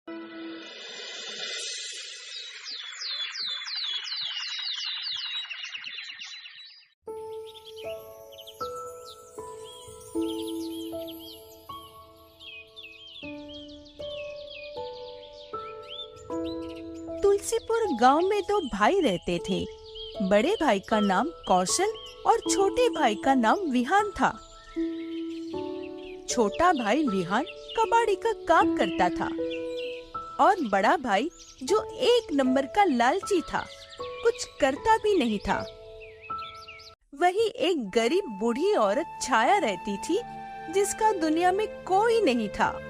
तुलसीपुर गांव में दो भाई रहते थे। बड़े भाई का नाम कौशल और छोटे भाई का नाम विहान था। छोटा भाई विहान कबाड़ी का काम करता था और बड़ा भाई, जो एक नंबर का लालची था, कुछ करता भी नहीं था। वही एक गरीब बूढ़ी औरत छाया रहती थी, जिसका दुनिया में कोई नहीं था।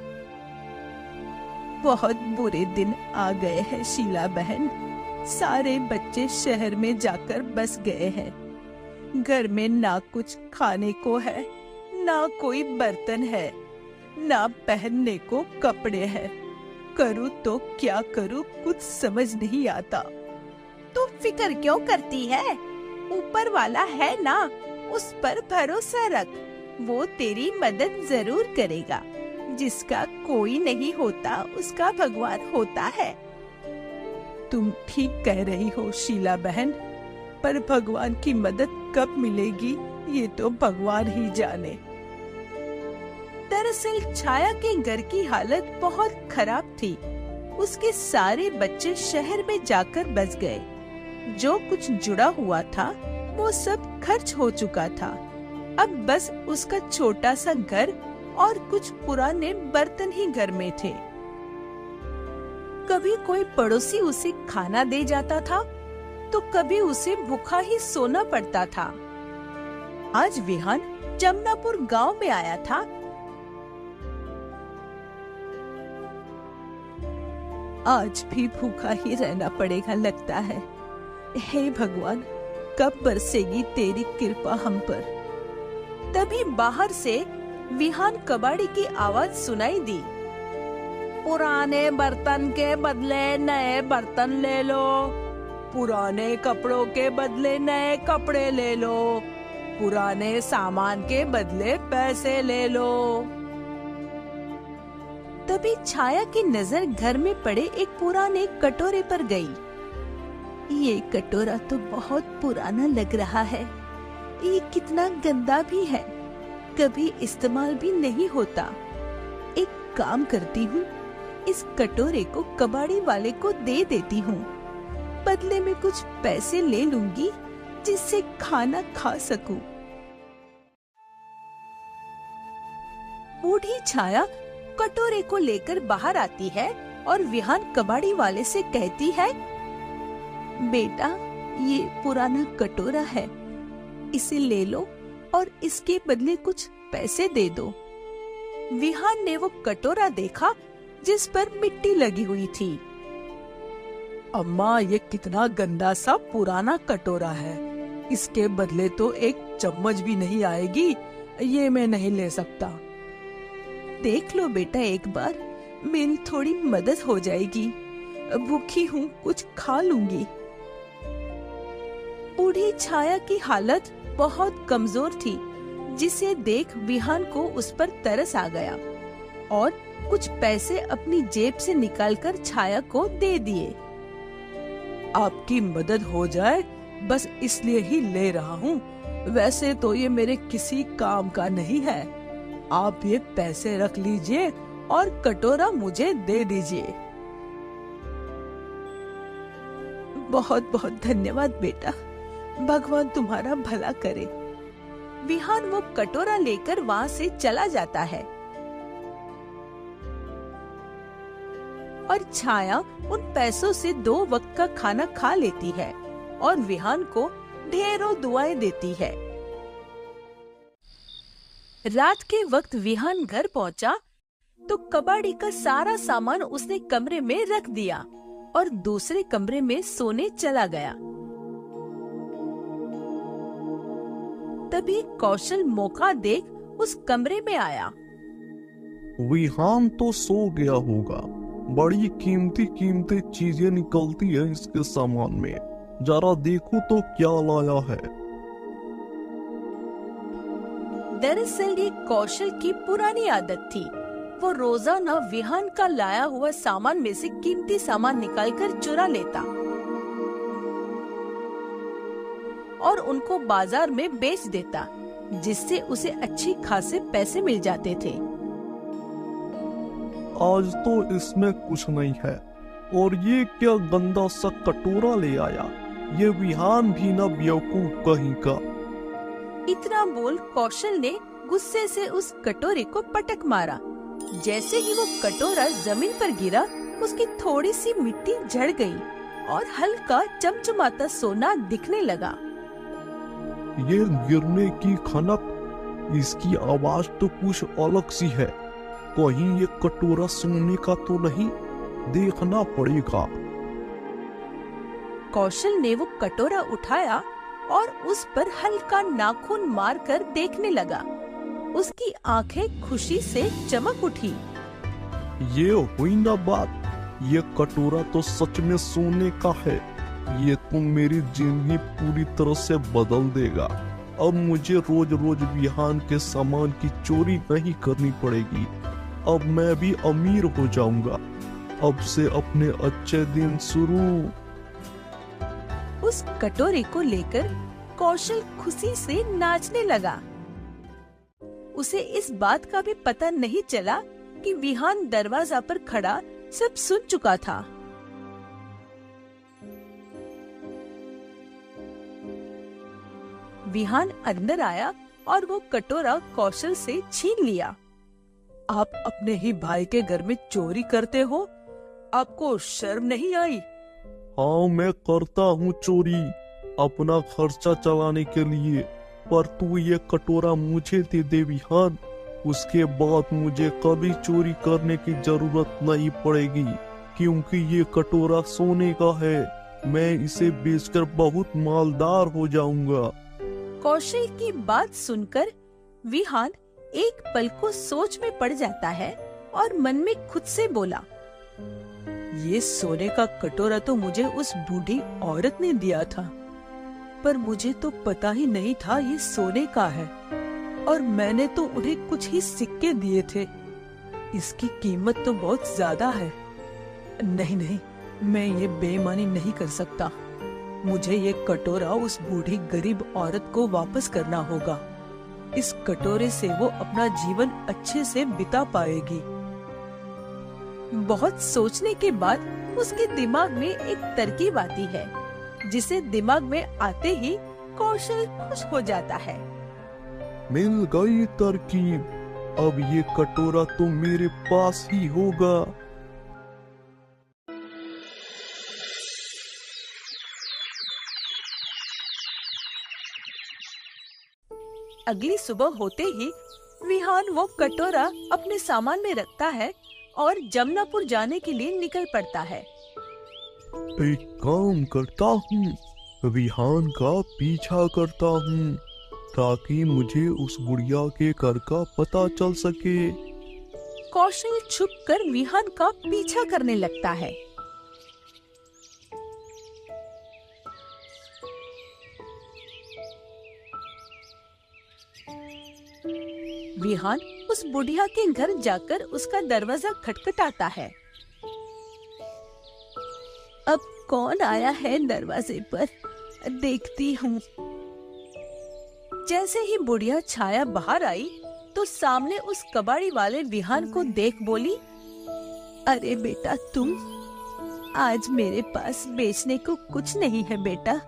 बहुत बुरे दिन आ गए हैं शीला बहन। सारे बच्चे शहर में जाकर बस गए हैं। घर में ना कुछ खाने को है, ना कोई बर्तन है, ना पहनने को कपड़े हैं। करूँ तो क्या करूँ, कुछ समझ नहीं आता। तू फिक्र क्यों करती है? ऊपर वाला है ना, उस पर भरोसा रख। वो तेरी मदद जरूर करेगा। जिसका कोई नहीं होता, उसका भगवान होता है। तुम ठीक कह रही हो शीला बहन, पर भगवान की मदद कब मिलेगी, ये तो भगवान ही जाने। दरअसल छाया के घर की हालत बहुत खराब थी। उसके सारे बच्चे शहर में जाकर बस गए। जो कुछ जुड़ा हुआ था, वो सब खर्च हो चुका था। अब बस उसका छोटा सा घर और कुछ पुराने बर्तन ही घर में थे। कभी कोई पड़ोसी उसे खाना दे जाता था, तो कभी उसे भूखा ही सोना पड़ता था। आज विहान जमनापुर गांव में आया था। आज भी भूखा ही रहना पड़ेगा लगता है। हे भगवान, कब बरसेगी तेरी कृपा हम पर। तभी बाहर से विहान कबाड़ी की आवाज सुनाई दी। पुराने बर्तन के बदले नए बर्तन ले लो, पुराने कपड़ों के बदले नए कपड़े ले लो, पुराने सामान के बदले पैसे ले लो। तभी छाया की नजर घर में पड़े एक पुराने कटोरे पर गई। ये कटोरा तो बहुत पुराना लग रहा है। ये कितना गंदा भी है, कभी इस्तेमाल भी नहीं होता। एक काम करती हूँ, इस कटोरे को कबाड़ी वाले को दे देती हूँ। बदले में कुछ पैसे ले लूंगी, जिससे खाना खा सकूं। बूढ़ी छाया कटोरे को लेकर बाहर आती है और विहान कबाड़ी वाले से कहती है, बेटा, ये पुराना कटोरा है, इसे ले लो और इसके बदले कुछ पैसे दे दो। विहान ने वो कटोरा देखा जिस पर मिट्टी लगी हुई थी। अम्मा, ये कितना गंदा सा पुराना कटोरा है। इसके बदले तो एक चम्मच भी नहीं आएगी। ये मैं नहीं ले सकता। देख लो बेटा, एक बार मेरी थोड़ी मदद हो जाएगी। भूखी हूँ, कुछ खा लूंगी। बूढ़ी छाया की हालत बहुत कमजोर थी, जिसे देख विहान को उस पर तरस आ गया और कुछ पैसे अपनी जेब से निकालकर छाया को दे दिए। आपकी मदद हो जाए, बस इसलिए ही ले रहा हूँ। वैसे तो ये मेरे किसी काम का नहीं है। आप ये पैसे रख लीजिए और कटोरा मुझे दे दीजिए। बहुत बहुत धन्यवाद बेटा, भगवान तुम्हारा भला करे। विहान वो कटोरा लेकर वहाँ से चला जाता है और छाया उन पैसों से 2 वक्त का खाना खा लेती है और विहान को ढेरों दुआएं देती है। रात के वक्त विहान घर पहुंचा तो कबाड़ी का सारा सामान उसने कमरे में रख दिया और दूसरे कमरे में सोने चला गया। तभी कौशल मौका देख उस कमरे में आया। विहान तो सो गया होगा। बड़ी कीमती कीमती चीजें निकलती है इसके सामान में। जरा देखो तो क्या लाया है। दरअसल ये कौशल की पुरानी आदत थी। वो रोजाना विहान का लाया हुआ सामान में से कीमती सामान निकालकर चुरा लेता और उनको बाजार में बेच देता, जिससे उसे अच्छी खासे पैसे मिल जाते थे। आज तो इसमें कुछ नहीं है, और ये क्या गंदा सा कटोरा ले आया। ये विहान भी ना बेवकूफ कहीं का। इतना बोल कौशल ने गुस्से से उस कटोरे को पटक मारा। जैसे ही वो कटोरा जमीन पर गिरा, उसकी थोड़ी सी मिट्टी झड़ गई और हल्का चमचमाता सोना दिखने लगा। ये गिरने की खनक, इसकी आवाज तो कुछ अलग सी है। कहीं ये कटोरा सोने का तो नहीं, देखना पड़ेगा। कौशल ने वो कटोरा उठाया और उस पर हल्का नाखून मारकर देखने लगा। उसकी आंखें खुशी से चमक उठी। ये हुई ना बात, ये कटोरा तो सच में सोने का है। ये तो मेरी जिंदगी पूरी तरह से बदल देगा। अब मुझे रोज रोज विहान के सामान की चोरी नहीं करनी पड़ेगी। अब मैं भी अमीर हो जाऊंगा। अब से अपने अच्छे दिन शुरू। उस कटोरे को लेकर कौशल खुशी से नाचने लगा। उसे इस बात का भी पता नहीं चला कि विहान दरवाजा पर खड़ा सब सुन चुका था। विहान अंदर आया और वो कटोरा कौशल से छीन लिया। आप अपने ही भाई के घर में चोरी करते हो? आपको शर्म नहीं आई? हाँ, मैं करता हूँ चोरी अपना खर्चा चलाने के लिए, पर तू ये कटोरा मुझे दे दे विहान। उसके बाद मुझे कभी चोरी करने की जरूरत नहीं पड़ेगी, क्योंकि ये कटोरा सोने का है। मैं इसे बेचकर बहुत मालदार हो जाऊंगा। कौशल की बात सुनकर विहान एक पल को सोच में पड़ जाता है और मन में खुद से बोला, ये सोने का कटोरा तो मुझे उस बूढ़ी औरत ने दिया था, पर मुझे तो पता ही नहीं था ये सोने का है, और मैंने तो उन्हें कुछ ही सिक्के दिए थे। इसकी कीमत तो बहुत ज्यादा है। नहीं नहीं, मैं ये बेईमानी नहीं कर सकता। मुझे ये कटोरा उस बूढ़ी गरीब औरत को वापस करना होगा। इस कटोरे से वो अपना जीवन अच्छे से बिता पाएगी। बहुत सोचने के बाद उसके दिमाग में एक तरकीब आती है, जिसे दिमाग में आते ही कौशल खुश हो जाता है। मिल गई तरकीब, अब ये कटोरा तो मेरे पास ही होगा। अगली सुबह होते ही विहान वो कटोरा अपने सामान में रखता है और जमनापुर जाने के लिए निकल पड़ता है। एक काम करता हूँ, विहान का पीछा करता हूँ, ताकि मुझे उस बुढ़िया के घर का पता चल सके। कौशल छुपकर विहान का पीछा करने लगता है। विहान उस बुढ़िया के घर जाकर उसका दरवाजा खटखटाता है। अब कौन आया है दरवाजे पर, देखती हूँ। जैसे ही बुढ़िया छाया बाहर आई तो सामने उस कबाड़ी वाले विहान को देख बोली, अरे बेटा तुम, आज मेरे पास बेचने को कुछ नहीं है बेटा।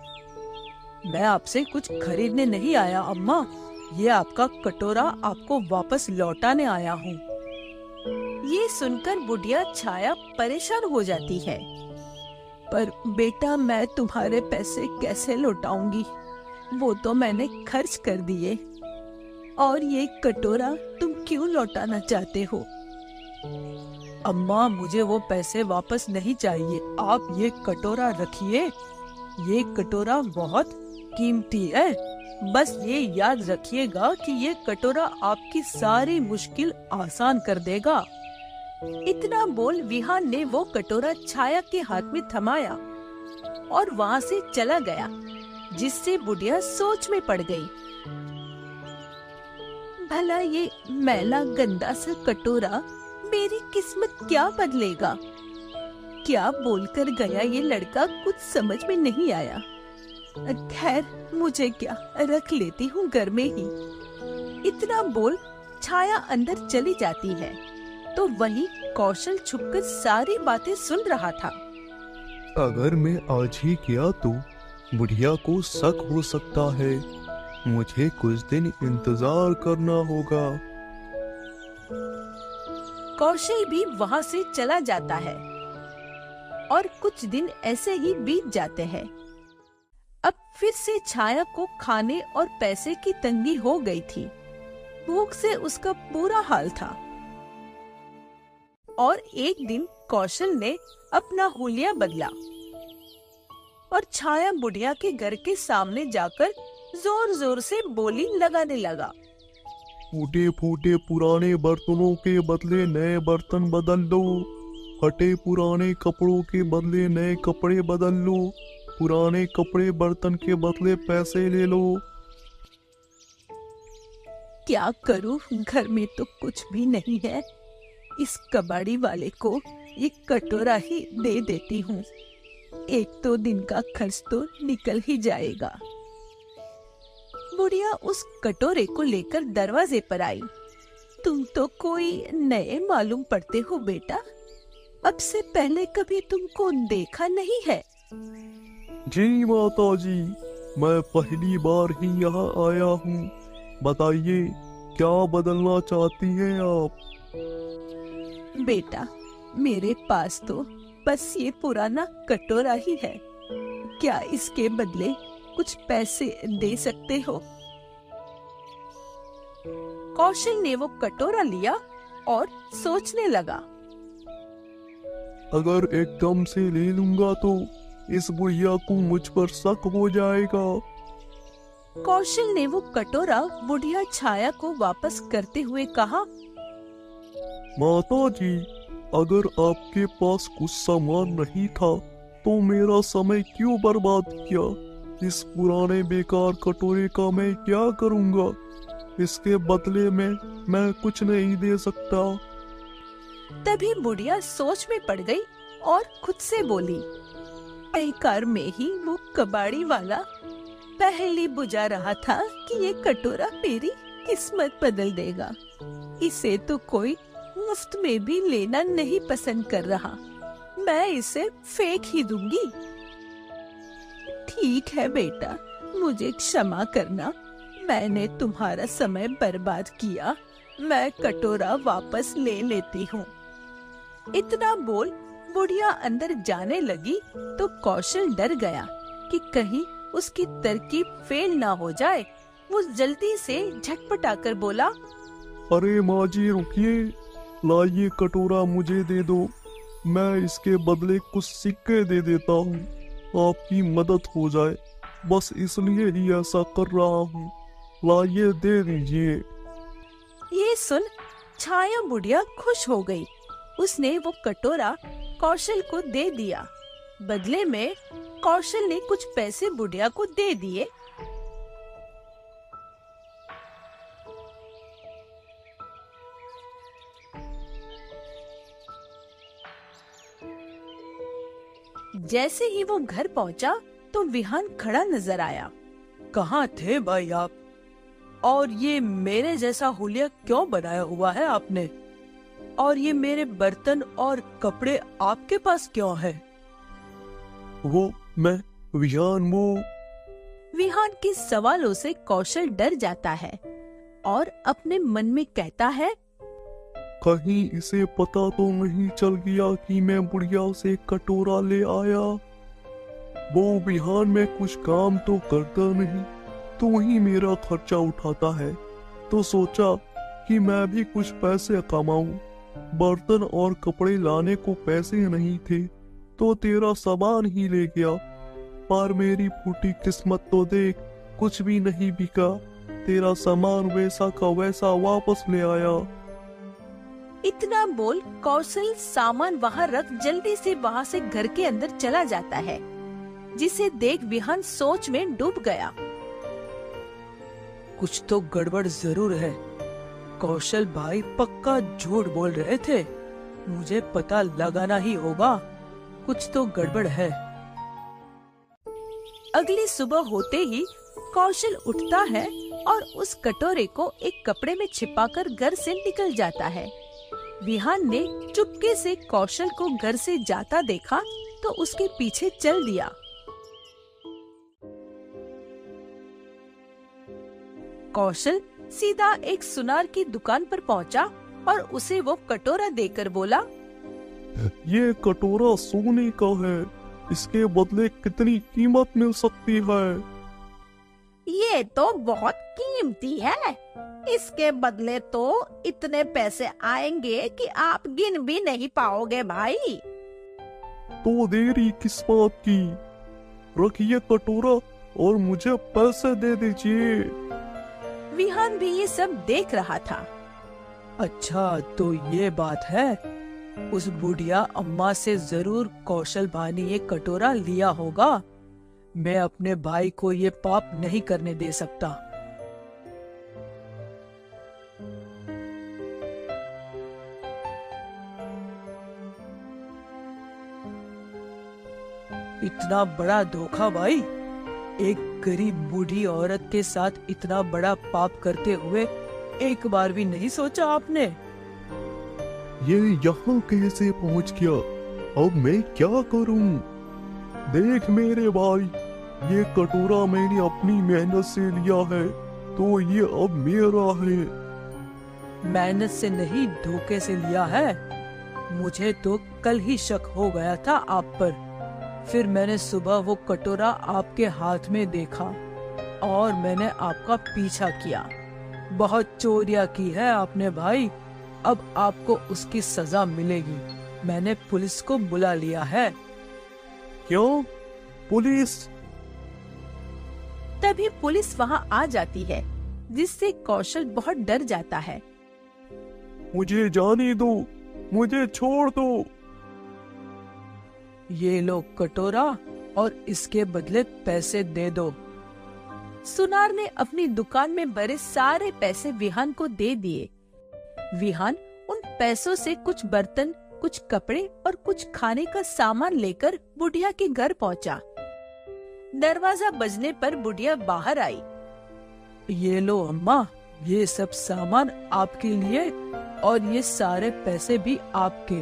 मैं आपसे कुछ खरीदने नहीं आया अम्मा, ये आपका कटोरा आपको वापस लौटाने आया हूँ। ये सुनकर बुढ़िया छाया परेशान हो जाती है। पर बेटा, मैं तुम्हारे पैसे कैसे लौटाऊंगी? वो तो मैंने खर्च कर दिए। और ये कटोरा तुम क्यों लौटाना चाहते हो? अम्मा, मुझे वो पैसे वापस नहीं चाहिए। आप ये कटोरा रखिए। ये कटोरा बहुत कीमती है। बस ये याद रखिएगा कि ये कटोरा आपकी सारी मुश्किल आसान कर देगा। इतना बोल विहान ने वो कटोरा छाया के हाथ में थमाया और वहाँ से चला गया, जिससे बुढ़िया सोच में पड़ गई। भला ये मैला गंदा सा कटोरा मेरी किस्मत क्या बदलेगा? क्या बोलकर गया ये लड़का, कुछ समझ में नहीं आया। खैर, मुझे क्या, रख लेती हूँ घर में ही। इतना बोल छाया अंदर चली जाती है तो वहीं कौशल छुपकर सारी बातें सुन रहा था। अगर मैं आज ही किया तो बुढ़िया को शक हो सकता है। मुझे कुछ दिन इंतजार करना होगा। कौशल भी वहाँ से चला जाता है और कुछ दिन ऐसे ही बीत जाते हैं। अब फिर से छाया को खाने और पैसे की तंगी हो गई थी। भूख से उसका बुरा हाल था। और एक दिन कौशल ने अपना हुलिया बदला और छाया बुढ़िया के घर के सामने जाकर जोर जोर से बोली लगाने लगा। फूटे फूटे पुराने बर्तनों के बदले नए बर्तन बदल लो। फटे पुराने कपड़ों के बदले नए कपड़े बदल लो। पुराने कपड़े बर्तन के बदले पैसे ले लो। क्या करूं, घर में तो कुछ भी नहीं है। इस कबाड़ी वाले को ये कटोरा ही दे देती हूँ। एक तो दिन का खर्च तो निकल ही जाएगा। बुढ़िया उस कटोरे को लेकर दरवाजे पर आई। तुम तो कोई नए मालूम पड़ते हो बेटा, अब से पहले कभी तुमको देखा नहीं है। जी माता जी, मैं पहली बार ही यहाँ आया हूँ। बताइए, क्या बदलना चाहती हैं आप? बेटा, मेरे पास तो बस ये पुराना कटोरा ही है। क्या इसके बदले कुछ पैसे दे सकते हो? कौशल ने वो कटोरा लिया और सोचने लगा। अगर एकदम से ले लूंगा तो इस बुढ़िया को मुझ पर शक हो जाएगा। कौशल ने वो कटोरा बुढ़िया छाया को वापस करते हुए कहा। माता जी, अगर आपके पास कुछ सामान नहीं था तो मेरा समय क्यों बर्बाद किया? इस पुराने बेकार कटोरे का मैं क्या करूंगा? इसके बदले में मैं कुछ नहीं दे सकता। तभी बुढ़िया सोच में पड़ गई और खुद से बोली, बेकार में ही वो कबाड़ी वाला पहले बुझा रहा था कि ये कटोरा मेरी किस्मत बदल देगा। इसे तो कोई मुफ्त में भी लेना नहीं पसंद कर रहा। मैं इसे फेंक ही दूंगी। ठीक है बेटा, मुझे क्षमा करना। मैंने तुम्हारा समय बर्बाद किया। मैं कटोरा वापस ले लेती हूँ। इतना बोल बुढ़िया अंदर जाने लगी तो कौशल डर गया कि कहीं उसकी तरकीब फेल ना हो जाए। वो जल्दी से झटपटाकर बोला, अरे माँ जी रुकिए, लाइए कटोरा मुझे दे दो। मैं इसके बदले कुछ सिक्के दे देता हूँ। आपकी मदद हो जाए, बस इसलिए ही ऐसा कर रहा हूँ। लाइए, दे दीजिए। ये सुन छाया बुढ़िया खुश हो गई। उसने वो कटोरा कौशल को दे दिया। बदले में कौशल ने कुछ पैसे बुढ़िया को दे दिए। जैसे ही वो घर पहुंचा तो विहान खड़ा नजर आया। कहाँ थे भाई आप? और ये मेरे जैसा हुलिया क्यों बनाया हुआ है आपने? और ये मेरे बर्तन और कपड़े आपके पास क्यों है? वो मैं विहान के सवालों से कौशल डर जाता है और अपने मन में कहता है, कहीं इसे पता तो नहीं चल गया कि मैं बुढ़िया से कटोरा ले आया। वो बिहान में कुछ काम तो करता नहीं, तो वही मेरा खर्चा उठाता है। तो सोचा कि मैं भी कुछ पैसे कमाऊं। बर्तन और कपड़े लाने को पैसे नहीं थे तो तेरा सामान ही ले गया। पर मेरी फूटी किस्मत तो देख, कुछ भी नहीं बिका। तेरा सामान वैसा का वैसा वापस ले आया। इतना बोल कौशल सामान वहाँ रख जल्दी से वहाँ से घर के अंदर चला जाता है, जिसे देख विहान सोच में डूब गया। कुछ तो गड़बड़ जरूर है। कौशल भाई पक्का झूठ बोल रहे थे। मुझे पता लगाना ही होगा, कुछ तो गड़बड़ है। अगली सुबह होते ही कौशल उठता है और उस कटोरे को एक कपड़े में छिपाकर घर से निकल जाता है। विहान ने चुपके से कौशल को घर से जाता देखा तो उसके पीछे चल दिया। कौशल सीधा एक सुनार की दुकान पर पहुंचा और उसे वो कटोरा देकर बोला, ये कटोरा सोने का है, इसके बदले कितनी कीमत मिल सकती है? ये तो बहुत कीमती है, इसके बदले तो इतने पैसे आएंगे कि आप गिन भी नहीं पाओगे भाई। तो देरी किस बात की? रखिए कटोरा और मुझे पैसे दे दीजिए। विहान भी ये सब देख रहा था। अच्छा तो ये बात है, उस बुढ़िया अम्मा से जरूर कौशल भाई ने ये कटोरा लिया होगा। मैं अपने भाई को ये पाप नहीं करने दे सकता। इतना बड़ा धोखा भाई, एक गरीब बूढ़ी औरत के साथ इतना बड़ा पाप करते हुए एक बार भी नहीं सोचा आपने? ये यहाँ कैसे पहुँच गया? अब मैं क्या करूँ? देख मेरे भाई, ये कटोरा मैंने अपनी मेहनत से लिया है, तो ये अब मेरा है। मेहनत से नहीं, धोखे से लिया है। मुझे तो कल ही शक हो गया था आप पर। फिर मैंने सुबह वो कटोरा आपके हाथ में देखा और मैंने आपका पीछा किया। बहुत चोरियां की है आपने भाई, अब आपको उसकी सजा मिलेगी। मैंने पुलिस को बुला लिया है। क्यों? पुलिस? तभी पुलिस वहाँ आ जाती है, जिससे कौशल बहुत डर जाता है। मुझे जाने दो, मुझे छोड़ दो। ये लो कटोरा और इसके बदले पैसे दे दो। सुनार ने अपनी दुकान में भरे सारे पैसे विहान को दे दिए। विहान उन पैसों से कुछ बर्तन, कुछ कपड़े और कुछ खाने का सामान लेकर बुढ़िया के घर पहुंचा। दरवाजा बजने पर बुढ़िया बाहर आई। ये लो अम्मा, ये सब सामान आपके लिए और ये सारे पैसे भी आपके।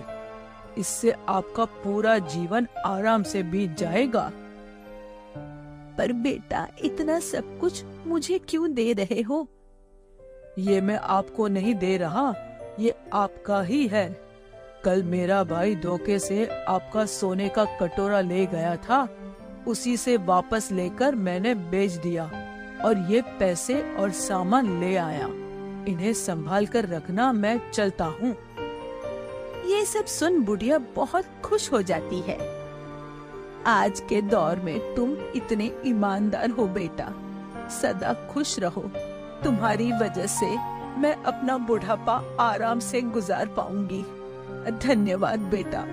इससे आपका पूरा जीवन आराम से बीत जाएगा। पर बेटा, इतना सब कुछ मुझे क्यों दे रहे हो? ये मैं आपको नहीं दे रहा, ये आपका ही है। कल मेरा भाई धोखे से आपका सोने का कटोरा ले गया था, उसी से वापस लेकर मैंने बेच दिया और ये पैसे और सामान ले आया। इन्हें संभाल कर रखना, मैं चलता हूँ। ये सब सुन बुढ़िया बहुत खुश हो जाती है। आज के दौर में तुम इतने ईमानदार हो बेटा, सदा खुश रहो। तुम्हारी वजह से मैं अपना बुढ़ापा आराम से गुजार पाऊंगी। धन्यवाद बेटा।